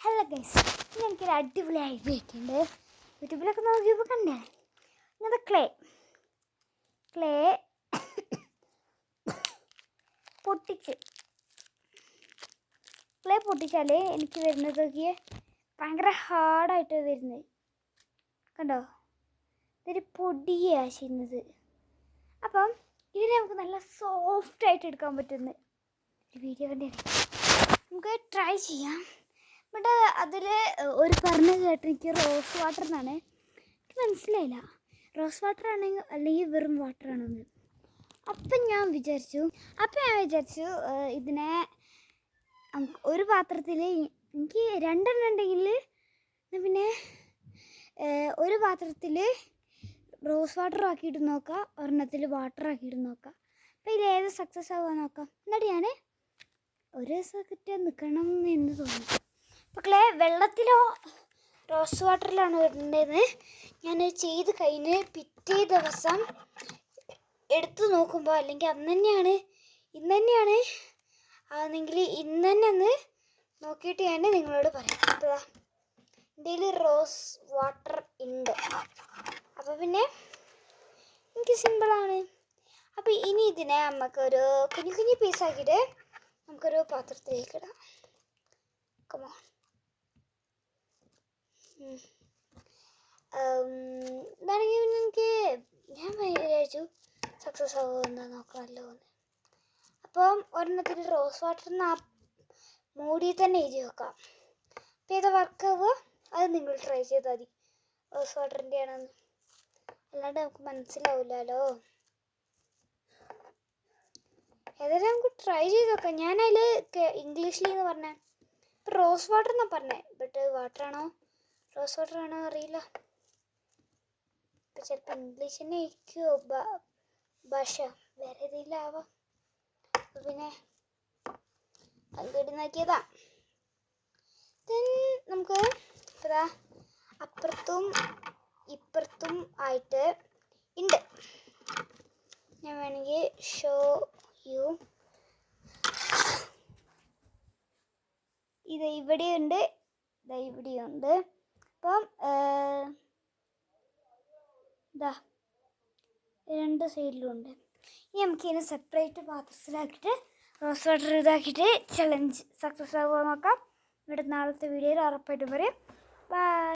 Hello guys, എനിക്കൊരു അടിപൊളി idea ആയിട്ടുണ്ട്. യൂട്യൂബിലൊക്കെ നോക്കിയപ്പോൾ കണ്ടേ ഇങ്ങനത്തെ ക്ലേ പൊട്ടിച്ചാൽ എനിക്ക് വരുന്നതൊക്കെ ഭയങ്കര ഹാർഡായിട്ട് വരുന്നത് കണ്ടോ. ഇതൊരു പൊടിയാണ് ചെയ്യുന്നത്. അപ്പം ഇതിനെ നമുക്ക് നല്ല സോഫ്റ്റായിട്ട് എടുക്കാൻ പറ്റുന്ന ഒരു വീഡിയോ കണ്ടാണ്. നമുക്ക് ട്രൈ ചെയ്യാം. ബട്ട് അതിൽ ഒരു പറഞ്ഞ് കേട്ട് എനിക്ക് റോസ് വാട്ടർ എന്നാണ്. എനിക്ക് മനസ്സിലായില്ല റോസ് വാട്ടർ ആണെങ്കിൽ അല്ലെങ്കിൽ വെറും വാട്ടറാണെന്ന്. അപ്പം ഞാൻ വിചാരിച്ചു ഇതിനെ ഒരു പാത്രത്തിൽ എനിക്ക് രണ്ടെണ്ണം ഉണ്ടെങ്കിൽ പിന്നെ ഒരു പാത്രത്തിൽ റോസ് വാട്ടർ ആക്കിയിട്ട് നോക്കാം, ഒരെണ്ണത്തിൽ വാട്ടർ ആക്കിയിട്ട് നോക്കാം. അപ്പോൾ ഇതിലേത് സക്സസ് ആവുക നോക്കാം. എന്നിട്ട് ഞാൻ ഒരു സെക്കൻഡ് നിൽക്കണം എന്ന് തോന്നി. അപ്പോൾ വെള്ളത്തിലോ റോസ് വാട്ടറിലാണോ ഇടേണ്ടതെന്ന് ഞാൻ ചെയ്ത് കഴിഞ്ഞ് പിറ്റേ ദിവസം എടുത്തു നോക്കുമ്പോൾ അല്ലെങ്കിൽ ഇന്ന് തന്നെയാണ് ആണെങ്കിൽ ഇന്ന് തന്നെ ഒന്ന് നോക്കിയിട്ട് ഞാൻ നിങ്ങളോട് പറയാം. അപ്പോൾ എൻ്റെ കയ്യിൽ റോസ് വാട്ടർ ഉണ്ട്. അപ്പോൾ പിന്നെ എനിക്ക് സിമ്പിളാണ്. അപ്പോൾ ഇനി ഇതിനെ നമുക്കൊരു കുഞ്ഞു പീസാക്കിയിട്ട് നമുക്കൊരു പാത്രത്തിലേക്ക് ഇടാം. കമോൺ. ഇതാണെങ്കിൽ എനിക്ക് ഞാൻ വിചാരിച്ചു സക്സസ് ആവുമെന്ന് നോക്കാമല്ലോ എന്ന്. അപ്പം ഒരെണ്ണത്തിൽ റോസ് വാട്ടറിന് ആ മൂടി തന്നെ എഴുതി വെക്കാം. അപ്പോൾ ഏതാ വർക്കാവുക അത് നിങ്ങൾ ട്രൈ ചെയ്താൽ മതി. റോസ് വാട്ടറിൻ്റെ ആണെന്ന് അല്ലാണ്ട് നമുക്ക് മനസ്സിലാവില്ലല്ലോ. ഏതായാലും നമുക്ക് ട്രൈ ചെയ്ത് നോക്കാം. ഞാനതിൽ ഇംഗ്ലീഷിൽ എന്ന് പറഞ്ഞാൽ റോസ് വാട്ടർ എന്നാണ് പറഞ്ഞത്. ബട്ട് വാട്ടറാണോ റോസ് വാട്ടർ ആണോ അറിയില്ല. ഇപ്പം ചിലപ്പോൾ ഇംഗ്ലീഷ് തന്നെ ആയിരിക്കുമോ ഭാഷ, വേറെ ഏതെങ്കിലും ആവാം. അപ്പം പിന്നെ അങ്ങോട്ട് നോക്കിയതാ. ദെൻ നമുക്ക് ഇതാ അപ്പുറത്തും ഇപ്പുറത്തും ആയിട്ട് ഉണ്ട്. ഞാൻ വേണമെങ്കിൽ ഷോ യു. ഇത് ഇവിടെയുണ്ട്, ഇവിടെയുണ്ട്. അപ്പം ഇതാ രണ്ട് സൈഡിലും ഉണ്ട്. ഇനി നമുക്കിതിനെ സെപ്പറേറ്റ് പാത്രത്തിലാക്കിയിട്ട് റോസ് വാട്ടർ ഇതാക്കിയിട്ട് ചലഞ്ച് സക്സസ് ആവുക നോക്കാം. ഇവിടെ നാളത്തെ വീഡിയോയിൽ ഉറപ്പായിട്ട് പറയും. ബൈ.